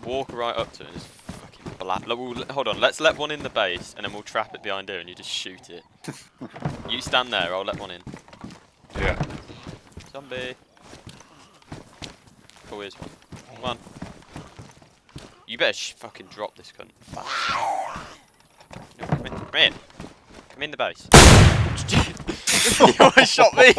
walk right up to it and just fucking blast. Hold on, let's let one in the base and then we'll trap it behind here and you just shoot it. You stand there, I'll let one in. Yeah. Zombie. Oh, here's one. Come on. You better fucking drop this cunt. No, come in. Come in. Come in the base. You almost shot me!